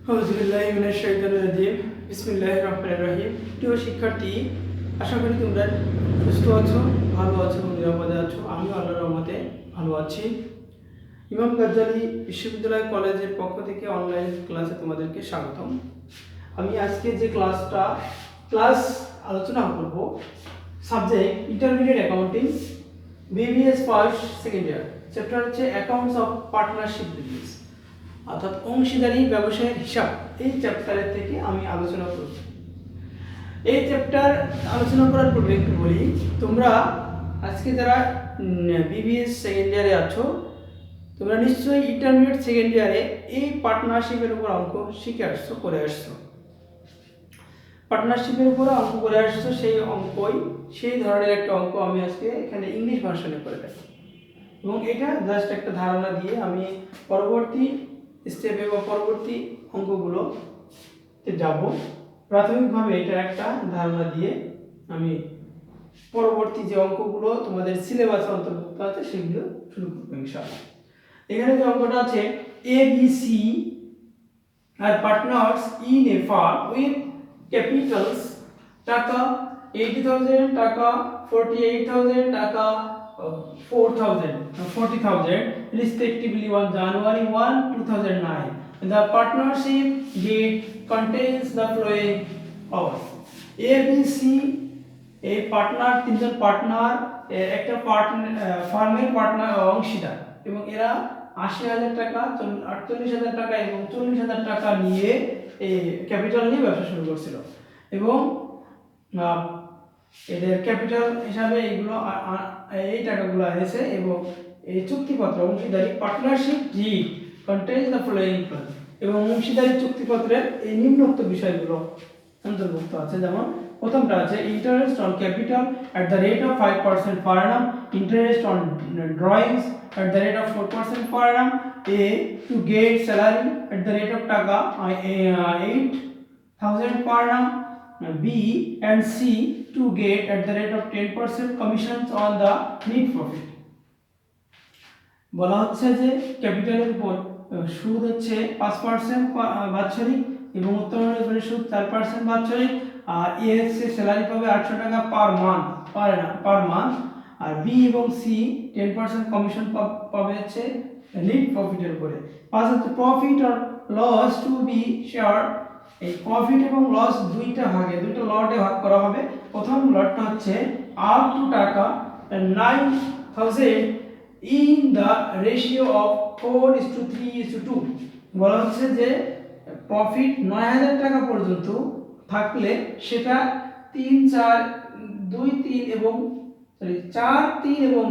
বিসমিল্লাহির রহমানির রহিম। প্রিয় শিক্ষার্থী, আশা করি তোমরা সুস্থ আছো, ভালো আছো এবং নিরাপদে আছো। আমিও আল্লাহর রহমতে ভালো আছি। ইমাম গাজ্জালী বিশ্ববিদ্যালয় কলেজের পক্ষ থেকে অনলাইন ক্লাসে তোমাদেরকে স্বাগতম। আমি আজকে যে ক্লাস আলোচনা করব, subject intermediate accounting, BBS first second year. Chapter হচ্ছে অ্যাকাউন্টস অফ পার্টনারশিপ বিজনেস, অর্থাৎ অংশীদারি ব্যবসায়ের হিসাব। এই চ্যাপ্টারের থেকে আমি আলোচনা করব। এই চ্যাপ্টার আলোচনা করার পূর্বে একটু বলি, তোমরা আজকে যারা বিবিএস সেকেন্ড ইয়ারে আছো, তোমরা নিশ্চয়ই ইন্টারমিডিয়েট সেকেন্ড ইয়ারে এই পার্টনারশিপের উপর অঙ্ক শিখে আসছো, করে আসছো। পার্টনারশিপের উপর অঙ্ক করে আসছো, সেই ধরনের একটা অঙ্ক আমি আজকে এখানে ইংলিশ ভার্সনে করে দেবো। এবং এটা জাস্ট একটা ধারণা দিয়ে আমি পরবর্তী স্টেপে বা পরবর্তী অঙ্কগুলোতে যাব। প্রাথমিকভাবে এটা একটা ধারণা দিয়ে আমি পরবর্তী যে অঙ্কগুলো তোমাদের সিলেবাসে অন্তর্ভুক্ত আছে সেগুলো শুরু করবো ইনশাআল্লাহ। এখানে যে অঙ্কটা আছে, এ বি সি আর partners in a firm with capitals টাকা 80,000, টাকা 48,000, টাকা 40,000 respectively on January 1, 2009. The partnership deed contains the following of A, B, C. এই পার্টনার, তিনজন পার্টনার, একটা ফার্মের পার্টনার অংশীদার, এবং এরা 80,000 টাকা, 48,000 টাকা এবং 40,000 টাকা নিয়ে এই ক্যাপিটাল নিয়ে ব্যবসা শুরু করছিল। এবং এদের ক্যাপিটাল হিসাবে এইগুলো এই টাকাগুলো এসেছে। এবং এই চুক্তিপত্র অংশীদারি partnership deed contains the following clause, এবং অংশীদারি চুক্তিপত্রের এই নিম্নোক্ত বিষয়গুলো অন্তর্ভুক্ত আছে। যেমন প্রথমটা আছে interest on capital at the rate of 5% per annum, interest on drawings at the rate of 4% per annum, A to get salary at the rate of টাকা 8,000 per annum, B and C to get at the rate of 10% commissions on the net profit. বলা হচ্ছে যে ক্যাপিটালের উপর সুদ হচ্ছে 5% বাৎসরিক এবং উত্তোলনের উপরে সুদ 4% বাৎসরিক। আর এ হচ্ছে স্যালারি পাবে 800 টাকা পার মান্থ। আর বি এবং সি 10% কমিশন পাবে হচ্ছে নেট প্রফিটের উপরে। পাঁচ হচ্ছে profit or loss to be share. এই প্রফিট এবং লস দুইটা লটে ভাগ করা হবে। প্রথম লটটা হচ্ছে আপ টু টাকা 9,000 in the ratio of 4:3:2। বলা হচ্ছে যে প্রফিট 9,000 টাকা পর্যন্ত থাকলে সেটা 4, 3 এবং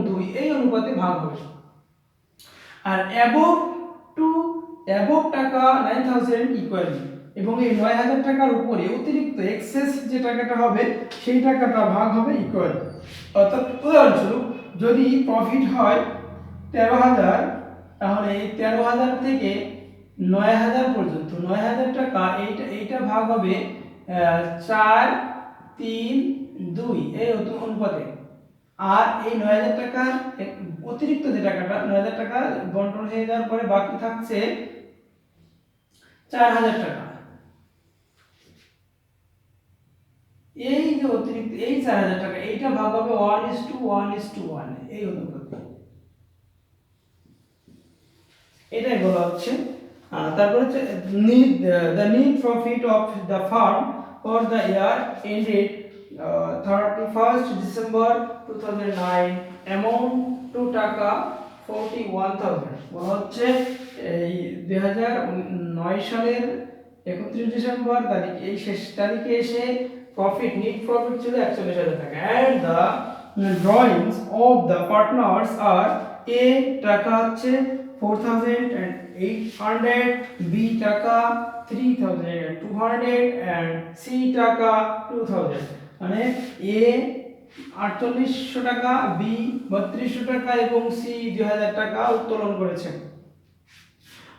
2 এই অনুপাতে ভাগ হবে। আর অ্যাবভ টাকা 9,000 ইকুয়ালি, এবং এই 9,000 টাকার উপরে অতিরিক্ত এক্সেস যে টাকাটা হবে সেই টাকাটা ভাগ হবে ইকুয়ালি। অর্থাৎ উদাহরণস্বরূপ যদি প্রফিট হয় 13,000, তাহলে এই 13,000 থেকে 9,000 পর্যন্ত 9,000 টাকা এইটা ভাগ হবে 4:3:2 এই অনুপাতে। আর এই 9,000 টাকার অতিরিক্ত যে টাকাটা 9,000 টাকা বন্টন হয়ে যাওয়ার পরে বাকি থাকছে 4,000 টাকা। এই যে অতিরিক্ত এই 4,000 টাকা এইটা ভাগ হবে 1:1:1 এই অনুপাতে। এটাই বলা হচ্ছে। তারপরে হচ্ছে the net profit of the firm for the year ended 31st December 2009 amount to টাকা 41,000। বলা হচ্ছে এই 2009 সালের 31 ডিসেম্বর এই শেষ তারিখে এসে নেট প্রফিট ছিল 41,000 টাকা। and the drawings of the partners are A টাকা হচ্ছে 4,800, B টাকা 3,200 and C টাকা 2,000। মানে A 4,800 টাকা, B 3,200 টাকা এবং C 2,000 টাকা উত্তোলন করেছেন।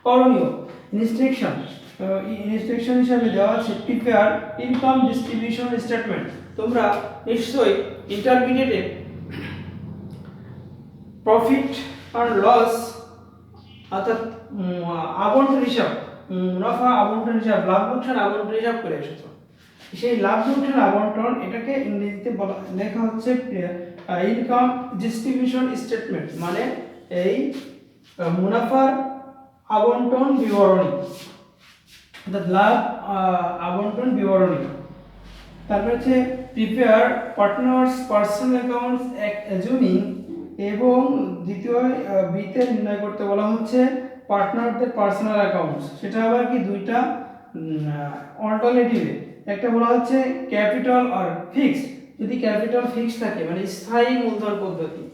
করণীয় ইনস্ট্রাকশন হিসাবে দেওয়া আছে প্রিপেয়ার ইনকাম ডিস্ট্রিবিউশন স্টেটমেন্ট। তোমরা নিশ্চয়ই ইন্টারমিডিয়েটে প্রফিট আর লস অর্থাৎ আবন্টন হিসাব মুনাফা আবন্টন হিসাব, লাভ লোকসান আবন্টন হিসাব করে এসেছো। সেই লাভ লোকসান আবন্টন এটাকে ইংরেজিতে বলা লেখা হচ্ছে ইনকাম ডিস্ট্রিবিউশন স্টেটমেন্ট, মানে এই মুনাফার আবন্টন বিবরণী, অর্থাৎ লাভ আবন্টন বিবরণী। তারপর হচ্ছে প্রিপেয়ার পার্টনার্স পার্সোনাল অ্যাকাউন্টস অ্যাজুমিং, এবং দ্বিতীয় বিতে নির্ণয় করতে বলা হচ্ছে পার্টনারদের পার্সোনাল অ্যাকাউন্টস। সেটা আবার কি দুইটা অল্টারনেটিভে, একটা বলা হচ্ছে ক্যাপিটাল আর ফিক্সড, যদি ক্যাপিটাল ফিক্সড থাকে মানে স্থায়ী মূলধন পদ্ধতি,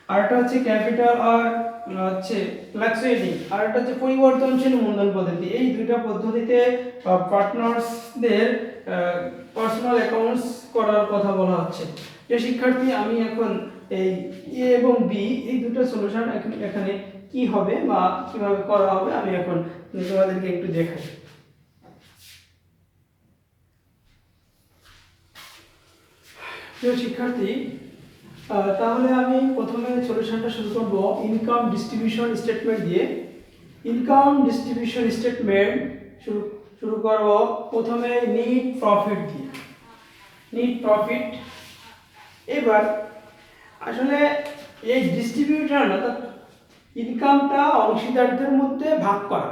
আর একটা হচ্ছে ক্যাপিটাল আর হচ্ছে ফ্লাকচুয়েটিং, আর একটা হচ্ছে পরিবর্তনশীল মূলধন পদ্ধতি। এই দুইটা পদ্ধতিতে পার্টনার্সদের পার্সোনাল অ্যাকাউন্টস করার কথা বলা হচ্ছে। যে শিক্ষার্থী, আমি এখন এই এ এবং বি এই দুটো সলিউশন এখানে কি হবে বা কিভাবে করা হবে আমি এখন তোমাদেরকে একটু দেখাই। প্রিয় শিক্ষার্থী, তাহলে আমি প্রথমে সলিউশনটা শুরু করব ইনকাম ডিস্ট্রিবিউশন স্টেটমেন্ট দিয়ে। ইনকাম ডিস্ট্রিবিউশন স্টেটমেন্ট শুরু করব প্রথমে নিট প্রফিট দিয়ে। নিট প্রফিট, এবার আসলে এই ডিস্ট্রিবিউশন অর্থাৎ ইনকামটা অংশীদারদের মধ্যে ভাগ করা,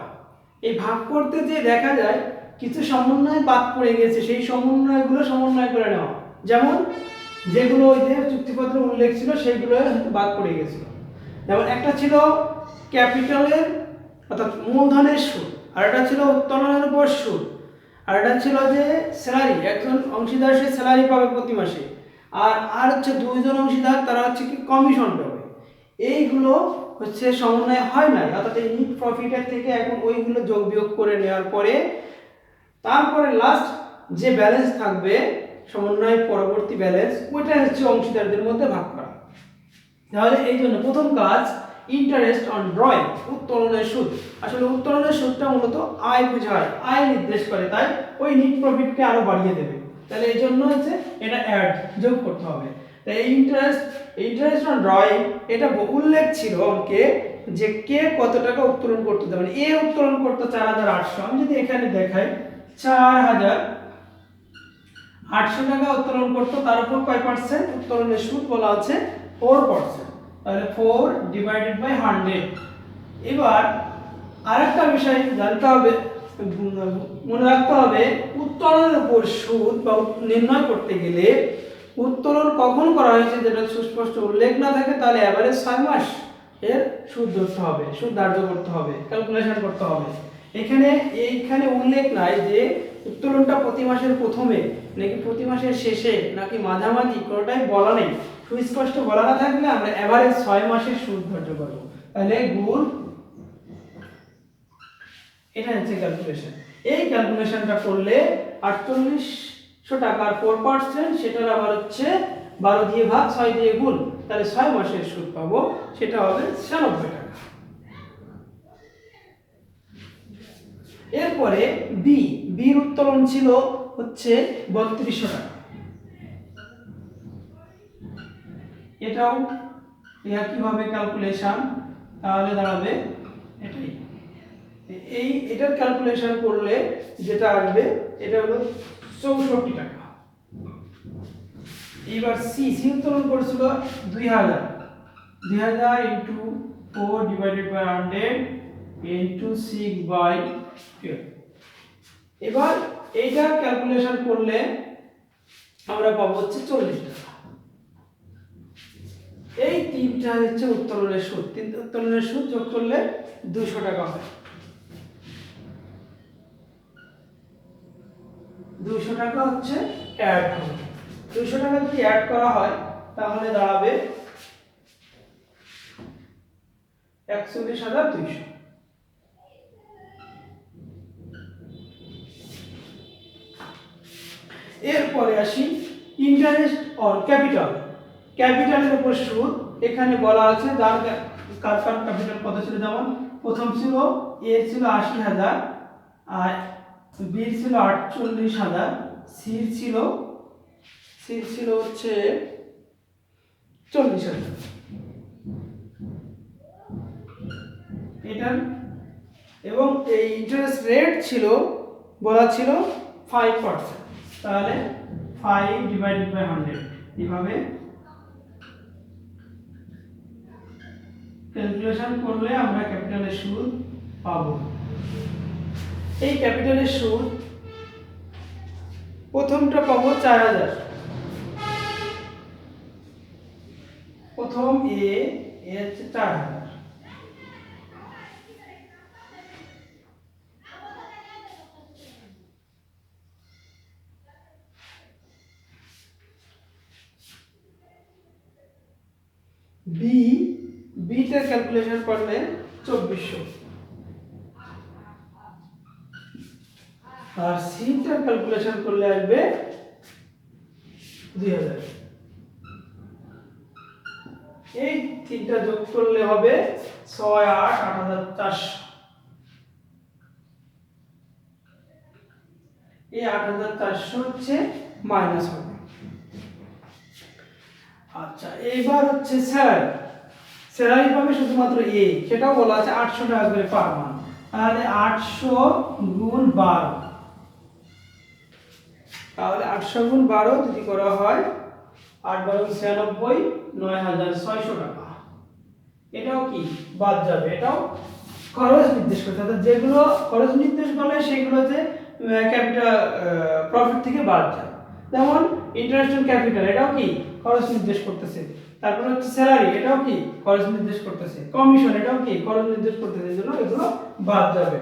এই ভাগ করতে যে দেখা যায় কিছু সমন্বয় বাদ পড়ে গেছে, সেই সমন্বয়গুলো সমন্বয় করে নেওয়া। যেমন যেগুলো ওই যে চুক্তিপত্রে উল্লেখ ছিল সেইগুলো হয়তো বাদ পড়ে গেছিল। যেমন একটা ছিল ক্যাপিটালের অর্থাৎ মূলধনের সুদ, আর একটা ছিল উত্তোলনের উপর সুদ, আর একটা ছিল যে স্যালারি, একজন অংশীদার সে স্যালারি পাবে প্রতি মাসে, আর হচ্ছে দুইজন অংশীদার তারা হচ্ছে কি কমিশন পাবে। এইগুলো হচ্ছে সমন্বয় হয় নাই, অর্থাৎ এই নিট প্রফিটের থেকে এখন ওইগুলো যোগ বিয়োগ করে নেওয়ার পরে তারপরে লাস্ট যে ব্যালেন্স থাকবে সমন্বয় পরবর্তী ব্যালেন্স, ওইটা হচ্ছে অংশীদারদের মধ্যে ভাগ করা। তাহলে এই জন্য প্রথম কাজ ইন্টারেস্ট অন ড্রয়িং, উত্তোলনের সুদ। আসলে উত্তোলনের সুদটা মূলত আয় বোঝায়, আয় নির্দেশ করে, তাই ওই নিট প্রফিটকে আরো বাড়িয়ে দেবে। তাহলে এই জন্য হচ্ছে এটা অ্যাড যোগ করতে হবে। তাই ইন্টারেস্ট অন ড্রয়িং এটা উল্লেখ ছিল অঙ্কে যে কে কত টাকা উত্তোলন করতে দেবে। মানে এ উত্তোলন করতে 4,800, আমি যদি এখানে দেখাই 4,800 টাকা উত্তোলন করতে, তার উপর কয় পার্সেন্ট উত্তোলনের সুদ বলা আছে 4%, তাহলে 4 ডিভাইডেড বাই 100। এবার আরেকটা বিষয় জানতে হবে, মনে রাখতে হবে, উত্তোলনের উপর সুদ বা নির্ণয় করতে গেলে উত্তোলন কখন করা হয়েছে যেটা সুস্পষ্ট উল্লেখ না থাকে তাহলে এভারেজ 6 মাস এর সুদ ধরতে হবে, সুদ ধার্য করতে হবে, ক্যালকুলেশন করতে হবে। এইখানে উল্লেখ নাই যে উত্তোলনটা প্রতি মাসের প্রথমে নাকি প্রতি মাসের শেষে নাকি মাঝামাঝি, কোনোটাই বলা নেই। সুস্পষ্ট বলা না থাকলে আমরা এভারেজ 6 মাসের সুদ ধার্য করব। তাহলে গুণ, এটা হচ্ছে ক্যালকুলেশন। এই ক্যালকুলেশনটা করলে 4800 টাকার 4%, সেটার আবার হচ্ছে 12 দিয়ে ভাগ 6 দিয়ে গুণ, তাহলে 6 মাসের সুদ পাবো, সেটা হবে 96 টাকা। এরপরে বির উত্তোলন ছিল হচ্ছে 3200 টাকা। এটাও একইভাবে ক্যালকুলেশন, তাহলে দাঁড়াবে এটার ক্যালকুলেশন করলে যেটা আসবে এটা হলো 64 টাকা। এবার সি উত্তোলন করেছিল 2000 ইন্টু 4 ডিভাইডেড বাই 100 ইন্টু 6/12। এবার এইটার ক্যালকুলেশন করলে আমরা পাবো হচ্ছে 40 টাকা। এই তিনটা হচ্ছে উত্তোলনের সুদ, উত্তোলনের সুদ যোগ করলে 200 টাকা হয়। 200 টাকা হচ্ছে অ্যাড হবে। 200 টাকা যদি অ্যাড করা হয় তাহলে দাঁড়াবে 41,200। এরপরে আসি ইন্টারেস্ট অন ক্যাপিটাল। ক্যাপিটালের উপর সুদ এখানে বলা আছে, যার কার ক্যাপিটাল কত ছিল, যেমন প্রথম ছিল এ ছিল 80,000, আর বি ছিল 48,000, সি ছিল হচ্ছে 40,000। এবং এই ইন্টারেস্ট রেট ছিল বলা ছিল 5%, তাহলে 5/100 এইভাবে ক্যালকুলেশন করলে আমরা ক্যাপিটালের সুদ পাবো। এই ক্যাপিটালের সুদ প্রথমটা পাবো 4000, প্রথম এ হচ্ছে 4000, বি তে ক্যালকুলেশন করলে 2400, আর সি তে ক্যালকুলেশন করলে আসবে 2000। এই তিনটা যোগ করলে হবে 6 8 8400। এই 8400 হচ্ছে মাইনাস হবে। আচ্ছা, এবার হচ্ছে স্যালারি পাবে শুধুমাত্র এ, সেটাও বলা আছে 800 টাকা করে পার মান্থ। তাহলে 800 গুণ 12, তাহলে 800 গুণ 12 যদি করা হয় 8 12 96, 9600 টাকা। এটাও কি বাদ যাবে, এটাও খরচ নির্দেশ করতে হবে। যেগুলো খরচ নির্দেশ করলে সেগুলো হচ্ছে ক্যাপিটাল প্রফিট থেকে বাদ যায়। যেমন ইন্টারেস্ট অন ক্যাপিটাল, এটাও কি খরচ নির্দেশ করতেছে। তারপর হচ্ছে স্যালারি, এটাও কি খরচ নির্দেশ করতেছে। কমিশন, এটাও কি খরচ নির্দেশ করতেছে, এজন্য এগুলো বাদ যাবে।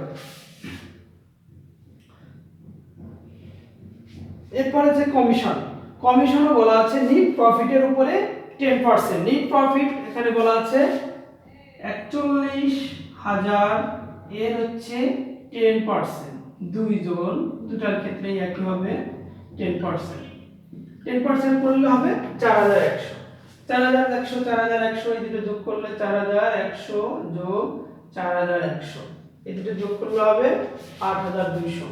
এরপর আছে কমিশন। কমিশনও বলা আছে নিট প্রফিটের উপরে 10%। নিট প্রফিট এখানে বলা আছে 41000 এর হচ্ছে 10%, দুইজন দুটার ক্ষেত্রেই একই হবে 10%। 10% করলে হবে 4100। 4100 4100 এই দুটো যোগ করলে 4100 যোগ 4100 এই দুটো যোগ করলে হবে 8200।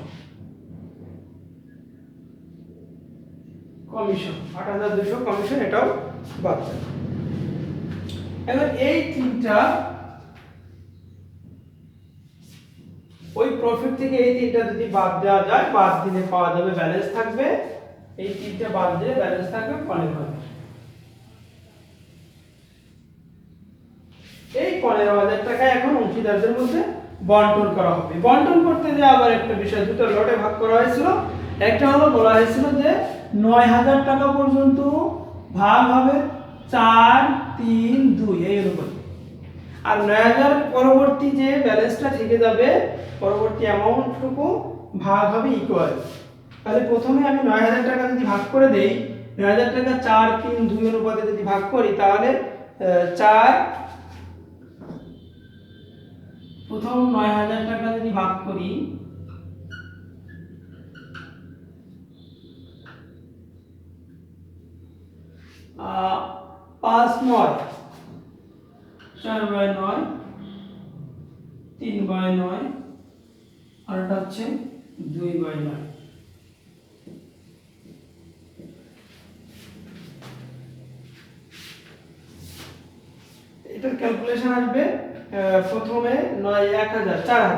কমিশন 8200 কমিশন, এটাও বাদ যাবে। এবার এই তিনটা ওই প্রফিট থেকে এই তিনটা যদি বাদ দেওয়া যায়, বাদ দিলে পাওয়া যাবে ব্যালেন্স থাকবে। এই তিনটা বাদ দিলে ব্যালেন্স থাকবে 15000। এই 15000 টাকা এখন অংশীদারদের মধ্যে বন্টন করা হবে। বন্টন করতে যে আবার একটা বিষয়, দুটো লটে ভাগ করা হয়েছিল। একটা হলো বলা হয়েছিল যে 9000 টাকা পর্যন্ত ভাগ হবে 4 3 2 এই অনুপাতে, আর 9000 পরবর্তী যে ব্যালেন্সটা থেকে যাবে, পরবর্তী অ্যামাউন্টটুকু ভাগ হবে ইকুয়াল। তাহলে প্রথমে আমি 9000 টাকা যদি ভাগ করে দেই, 9000 টাকা 4 3 2 অনুপাতে যদি ভাগ করি, তাহলে 4 প্রথম 9000 টাকা যদি ভাগ করি, 5 9 4/9 3/9 আর এটা হচ্ছে 2/9। এটার ক্যালকুলেশন আসবে প্রথমে 9 1000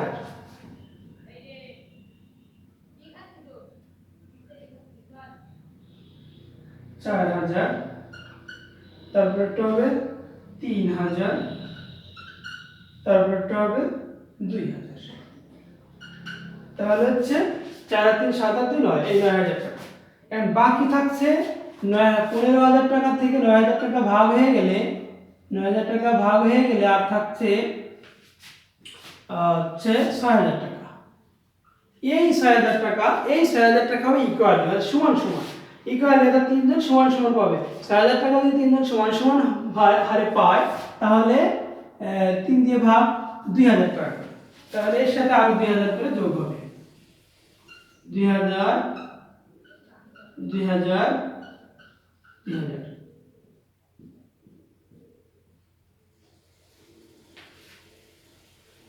4000, তারপর এটা হবে 3000, তারপর এটা হবে 2000। তাহলে হচ্ছে 4 3 7 8 2 9, এই 9000 টাকা। এখন বাকি থাকছে 15000 টাকা থেকে 9000 টাকা ভাগ হয়ে গেলে, 9000 টাকা ভাগ হয়ে গেলে আর থাকছে হচ্ছে 6000 টাকা। এই 6000 টাকা, এই 6000 টাকা হবে ইকুয়াল, সমান সমান ইকুয়াল, এটা তিনজন সমান সমান পাবে। 6000 টাকা যদি তিনজন সমান সমান হারে পায়, তাহলে 3 দিয়ে ভাগ 2000 টাকা, তাহলে এর সাথে আরো 2000 করে যোগ হবে। 2000 2000 3000।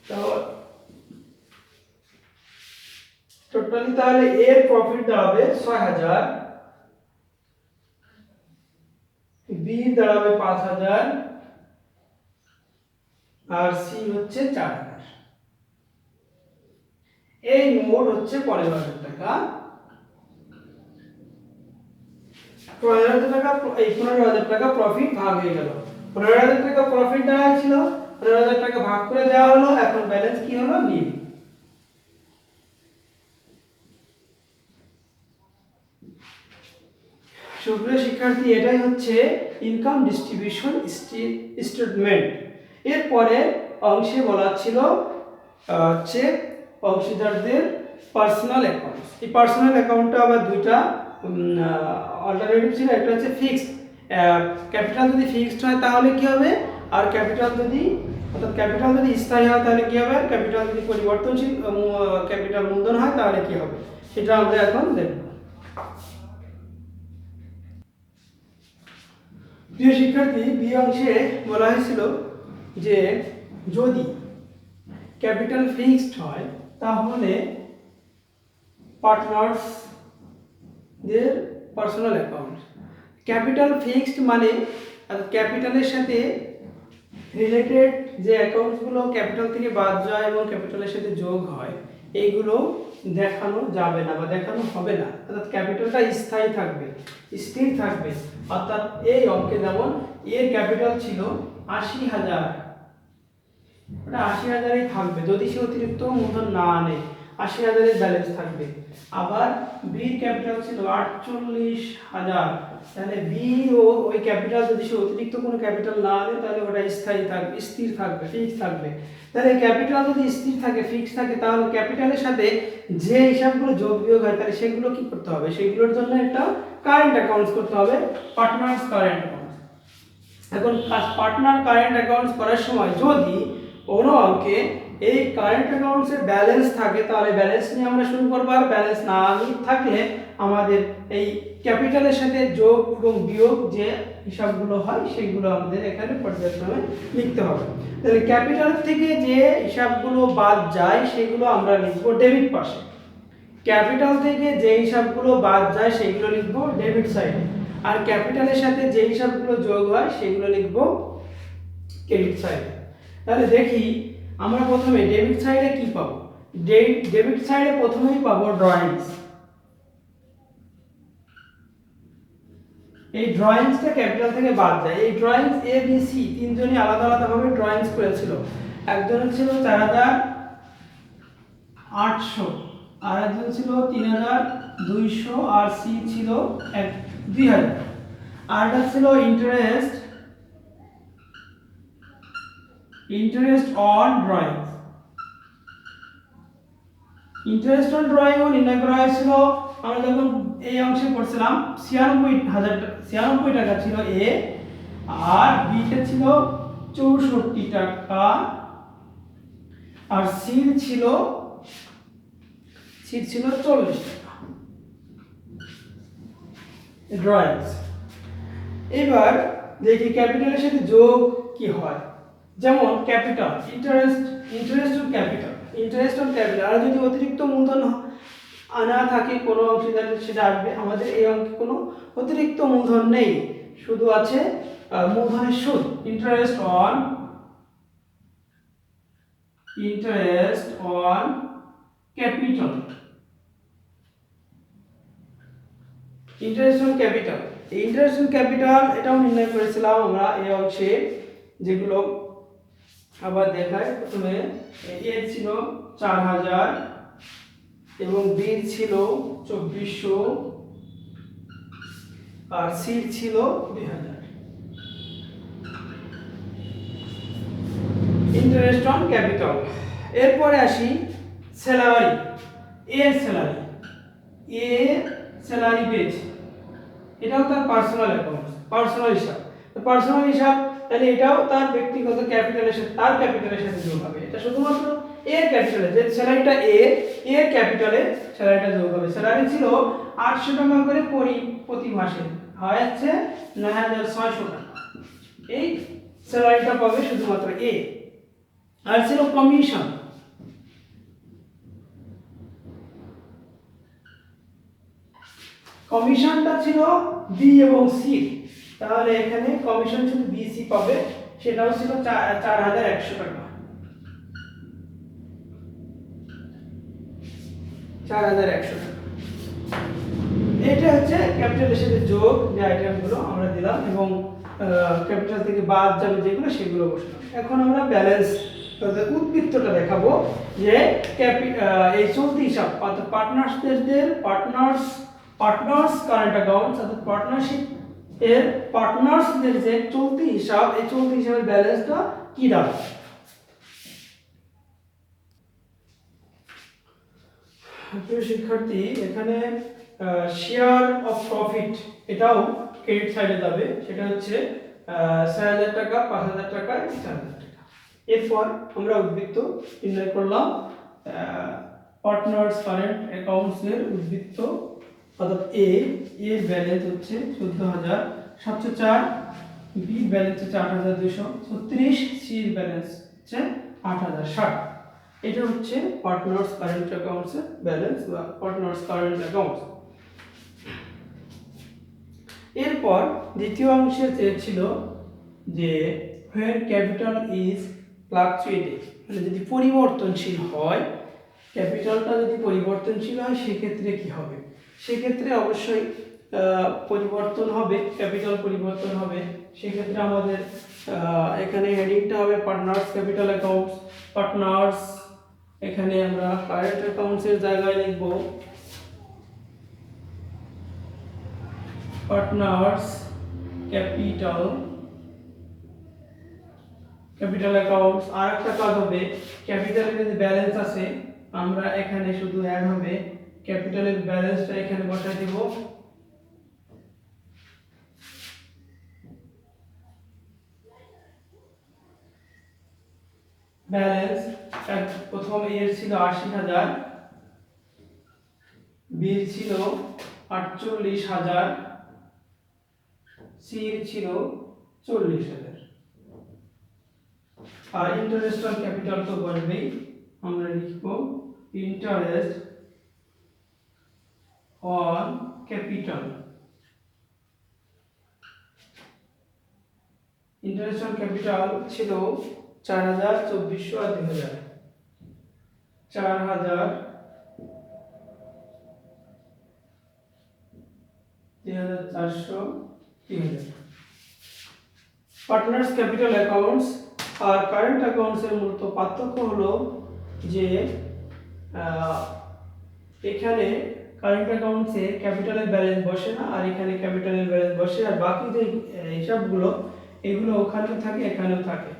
তো টোটালি তাহলে এর প্রফিট দাঁড়াবে 6000, বি দাঁড়াবে 5000, আর সি হচ্ছে 4000। এই মোট হচ্ছে 15,000 টাকা। 15,000 টাকা, এই 15,000 টাকা প্রফিট ভাগ হয়ে গেল। 15,000 টাকা প্রফিট দেওয়া ছিল, 15,000 টাকা ভাগ করে দেওয়া হলো, এখন ব্যালেন্স কি হলো? নীল। সুপ্রিয় শিক্ষার্থী, এটাই হচ্ছে ইনকাম ডিস্ট্রিবিউশন স্টেটমেন্ট। এরপরে অংশে বলা ছিল হচ্ছে অংশীদারদের পার্সোনাল অ্যাকাউন্ট। এই পার্সোনাল অ্যাকাউন্টটা আবার দুইটা অল্টারনেটিভ ছিল। একটা হচ্ছে ফিক্সড ক্যাপিটাল, যদি ফিক্সড হয় তাহলে কি হবে, আর ক্যাপিটাল যদি অর্থাৎ ক্যাপিটাল যদি স্থায়ী হয় তাহলে কি হবে, ক্যাপিটাল যদি পরিবর্তনশীল ক্যাপিটাল মূলধন হয় তাহলে কি হবে, সেটা আমরা এখন দেখব। প্রিয় শিক্ষার্থী, বি অংশে বলা হয়েছিল যে যদি ক্যাপিটাল ফিক্সড হয় তাহলে পার্টনার্সদের পার্সোনাল অ্যাকাউন্ট। ক্যাপিটাল ফিক্সড মানে ক্যাপিটালের সাথে রিলেটেড যে অ্যাকাউন্টসগুলো ক্যাপিটাল থেকে বাদ যায় এবং ক্যাপিটালের সাথে যোগ হয়, এইগুলো দেখানো যাবে না বা দেখানো হবে না। অর্থাৎ ক্যাপিটালটা স্থায়ী থাকবে, স্থির থাকবে। অর্থাৎ এই অঙ্কে যেমন এর ক্যাপিটাল ছিল 80,000, ওটা 80,000ই থাকবে যদি সে অতিরিক্ত মূলধন না আনে, 80,000-এর ব্যালেন্স থাকবে। আবার বির ক্যাপিটাল ছিল 48,000, তাহলে বি ও ওই ক্যাপিটাল যদি সে অতিরিক্ত কোনো ক্যাপিটাল না আনে তাহলে ওটা স্থায়ী থাকবে, স্থির থাকবে, ফিক্স থাকবে। তাহলে ক্যাপিটাল যদি স্থির থাকে, ফিক্স থাকে, তাহলে ক্যাপিটালের সাথে যে হিসাবগুলো যোগ বিয়োগ হয় তাহলে সেগুলো কি করতে হবে, সেগুলোর জন্য একটা কারেন্ট অ্যাকাউন্টস করতে হবে, পার্টনার্স কারেন্ট অ্যাকাউন্ট। এখন পার্টনার কারেন্ট অ্যাকাউন্টস করার সময় যদি কোনো অঙ্কে এই কারেন্ট অ্যাকাউন্টসের ব্যালেন্স থাকে তাহলে ব্যালেন্স নিয়ে আমরা শুরু করব, আর ব্যালেন্স না থাকলে আমাদের এই ক্যাপিটালের সাথে যোগ এবং বিয়োগ যে হিসাবগুলো হয় সেগুলো আমাদের এখানে পর্যায়ক্রমে লিখতে হবে। তাহলে ক্যাপিটাল থেকে যে হিসাবগুলো বাদ যায় সেগুলো আমরা লিখব ডেবিট পাশে, ক্যাপিটাল থেকে যে হিসাবগুলো বাদ যায় সেগুলো লিখব ডেবিট সাইডে, আর ক্যাপিটালের সাথে যে হিসাবগুলো যোগ হয় সেগুলো লিখব ক্রেডিট সাইডে। তাহলে দেখি আমরা প্রথমে ডেবিট সাইডে কি পাবো। ডেবিট সাইডে প্রথমেই পাবো ড্রয়িংস। এই ড্রয়িংসটা ক্যাপিটাল থেকে বাদ যায়। এই ড্রয়িংস এ বি সি তিনজনই আলাদা আলাদা ভাবে ড্রয়িংস করেছিল। একজনের ছিল 4,800, আর একজন ছিল 3,200, আর সি ছিল 2,000। আর এটা ছিল interest on drawings. Interest on drawing ও নির্ণয় করা হয়েছিল। আমরা যখন এই অংশে পড়ছিলাম 96 টাকা ছিল এ, আর বি তে ছিল 64 টাকা, আর সি ছিল 40 টাকা ড্রয়িংস। এবার দেখি ক্যাপিটালের সাথে যোগ কি হয়। যেমন ক্যাপিটাল ইন্টারেস্ট অন ক্যাপিটাল, আর যদি অতিরিক্ত মূলধন আনা থাকে কোনো অংশীদারের সেটা আসবে। আমাদের এই অঙ্কে কোনো অতিরিক্ত মূলধন নেই, শুধু আছে মূলধনের সুদ। Interest on capital, interest on capital এটাও নির্ণয় করেছিলাম আমরা এই অংশে, যেগুলো আবার দেখায়। প্রথমে এর ছিল 4,000 এবং বি ছিল 2,400, আর সি ছিল 2,000। Interest on capital. এরপরে আসি স্যালারি। স্যালারি পেজ, এটাও তার পার্সোনাল অ্যাকাউন্ট, পার্সোনাল হিসাব। তাহলে এটাও তার ব্যক্তিগত ক্যাপিটালের সাথে, তার ক্যাপিটালের সাথে যোগ হবে। এটা শুধুমাত্র এর ক্যাপিটালে, যে স্যালারিটা এর ক্যাপিটালে স্যালারিটা যোগ হবে। স্যালারি ছিল 800 টাকা করে প্রতি মাসে, হয়েছে 9,600 টাকা। এই স্যালারিটা পাবে শুধুমাত্র এ। আর ছিল কমিশনটা ছিল বি এবং সি, তাহলে এখানে কমিশন শুধু বি সি পাবে, সেটাও ছিল 4,100 টাকা। 4100 টাকা। এটা হচ্ছে ক্যাপিটালের সাথে যোগ যে আইটেমগুলো আমরা দিলাম এবং ক্যাপিটাল থেকে বাদ যাবে যেগুলো সেগুলো বসালাম। এখন আমরা ব্যালেন্স উদ্বৃত্তটা দেখাবো যে এই চলতি হিসাব অর্থাৎ পার্টনার্স কারেন্ট অ্যাকাউন্টস অর্থাৎ পার্টনারশিপ এর পার্টনার্সদের যে চলতি হিসাব, এই চলতি হিসাবের ব্যালেন্সটা কি দাঁড়ায়। প্রিয় শিক্ষার্থী, এখানে শেয়ার অফ প্রফিট এটাও ক্রেডিট সাইডে যাবে, সেটা হচ্ছে ৬০০০ টাকা, ৫০০০ টাকা, ৪০০০ টাকা। এরপর আমরা উদ্বৃত্ত নির্ণয় করলাম। পার্টনার্স কারেন্ট অ্যাকাউন্টস এর উদ্বৃত্ত অর্থাৎ এর ব্যালেন্স হচ্ছে ১৪৭০৪, বি ব্যালেন্স হচ্ছে ৮২৩৬, সি এর ব্যালেন্স হচ্ছে ৮০৬০। এটা হচ্ছে পার্টনার্স কারেন্ট অ্যাকাউন্টস এর ব্যালেন্স বা পার্টনার্স কারেন্ট অ্যাকাউন্টস। এরপর দ্বিতীয় অংশে চেয়েছিল যে when capital is fluctuating, মানে যদি পরিবর্তনশীল হয়, ক্যাপিটালটা যদি পরিবর্তনশীল হয় সেক্ষেত্রে কি হবে। সেক্ষেত্রে অবশ্যই পরিবর্তন হবে, ক্যাপিটাল পরিবর্তন হবে। সেক্ষেত্রে আমাদের এখানে হেডিংটা হবে পার্টনার্স ক্যাপিটাল অ্যাকাউন্টস। পার্টনার্স, এখানে আমরা কারেন্ট অ্যাকাউন্টসের জায়গায় লিখব পার্টনার্স ক্যাপিটাল অ্যাকাউন্টস। আর একটা কাজ হবে, ক্যাপিটালের যে ব্যালেন্স আছে আমরা এখানে শুধু অ্যাড হবে, ক্যাপিটালের ব্যালেন্সটা এখানে বসাই দিব। ব্যালেন্স প্রথম এর ছিল ৮০,০০০, বি ছিল ৪৮,০০০, সি ছিল ৪০,০০০। আর ইন্টারেস্ট অন ক্যাপিটাল তো বলবেই, আমরা লিখব interest on capital. Interest on capital ছিল ৪০০০, ২৪০০ আর ২০০০। ৪০০০, ৩৪০০, ৩০০০। পার্টনার্স ক্যাপিটাল অ্যাকাউন্টস আর কারেন্ট অ্যাকাউন্টস এর মূলত পার্থক্য হলো যে এখানে কারেন্ট অ্যাকাউন্টসে ক্যাপিটালের ব্যালেন্স বসে না, আর এখানে ক্যাপিটালের ব্যালেন্স বসে, আর বাকি যে হিসাবগুলো এগুলো ওখানেও থাকে এখানেও থাকে।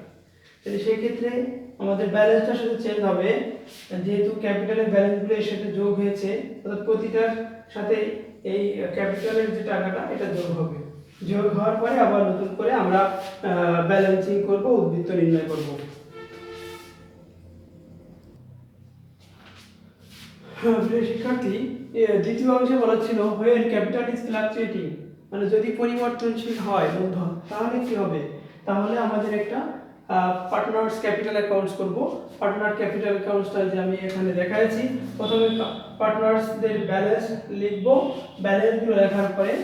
তাহলে সেই ক্ষেত্রে আমাদের ব্যালেন্সটার সাথে চেঞ্জ হবে, যেহেতু ক্যাপিটালের ব্যালেন্সগুলো এর সাথে যোগ হয়েছে, অর্থাৎ প্রতিটার সাথে এই ক্যাপিটালের যে টাকাটা এটা যোগ হবে। যোগ হওয়ার পরে আবার নতুন করে আমরা ব্যালেন্সিং করব, উদ্বৃত্ত নির্ণয় করব। প্রিয় শিক্ষার্থী, দ্বিতীয় অংশে বলা ছিল when capital is fluctuating, মানে যদি পরিবর্তনশীল হয় মূলধন তাহলে কি হবে। তাহলে আমাদের একটা পার্টনার্স ক্যাপিটাল অ্যাকাউন্টস করব। পার্টনার ক্যাপিটাল অ্যাকাউন্টসটা যে আমি এখানে দেখাচ্ছি, প্রথমে পার্টনার্সদের ব্যালেন্স লিখব, ব্যালেন্সগুলো লেখার পরে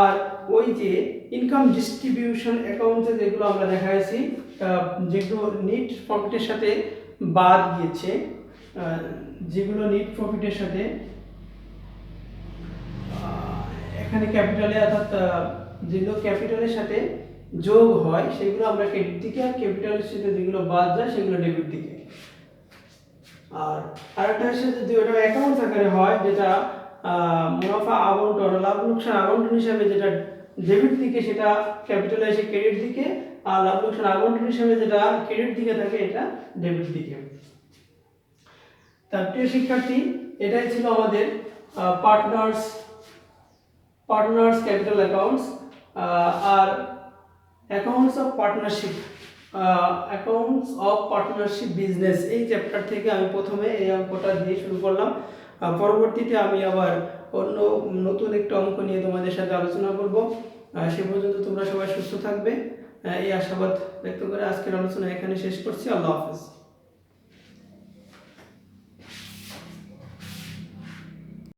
আর ওই যে ইনকাম ডিস্ট্রিবিউশন অ্যাকাউন্টে যেগুলো আমরা দেখাইছি, যেগুলো নিট প্রফিটের সাথে বাদ গিয়েছে, যেগুলো নিট প্রফিটের সাথে এখানে ক্যাপিটালে অর্থাৎ যেগুলো ক্যাপিটালের সাথে যোগ হয় সেগুলো আমরা ক্রেডিট দিকে, আর ক্যাপিটালের সাথে যেগুলো বাদ যায় সেগুলো ডেবিট দিকে। আর আরেকটা হচ্ছে যদি ওটা অ্যাকাউন্ট আকারে হয়, যেটা মুনাফা আবন্টন, লাভ লোকসান আবন্টন হিসাবে যেটা ডেবিট দিকে সেটা ক্যাপিটালে এসে ক্রেডিট দিকে, আর লাভ লোকসান আবন্টন হিসাবে যেটা ক্রেডিট দিকে থাকে এটা ডেবিট দিকে। তার প্রিয় শিক্ষার্থী, এটাই ছিল আমাদের পার্টনার্স ক্যাপিটাল অ্যাকাউন্টস। আর অ্যাকাউন্টস অফ পার্টনারশিপ বিজনেস, এই চ্যাপ্টার থেকে আমি প্রথমে এই অঙ্কটা দিয়ে শুরু করলাম। পরবর্তীতে আমি আবার অন্য নতুন একটা অঙ্ক নিয়ে তোমাদের সাথে আলোচনা করব। সে পর্যন্ত তোমরা সবাই সুস্থ থাকবে, এই আশাবাদ ব্যক্ত করে আজকের আলোচনা এখানে শেষ করছি। আল্লাহ হাফেজ।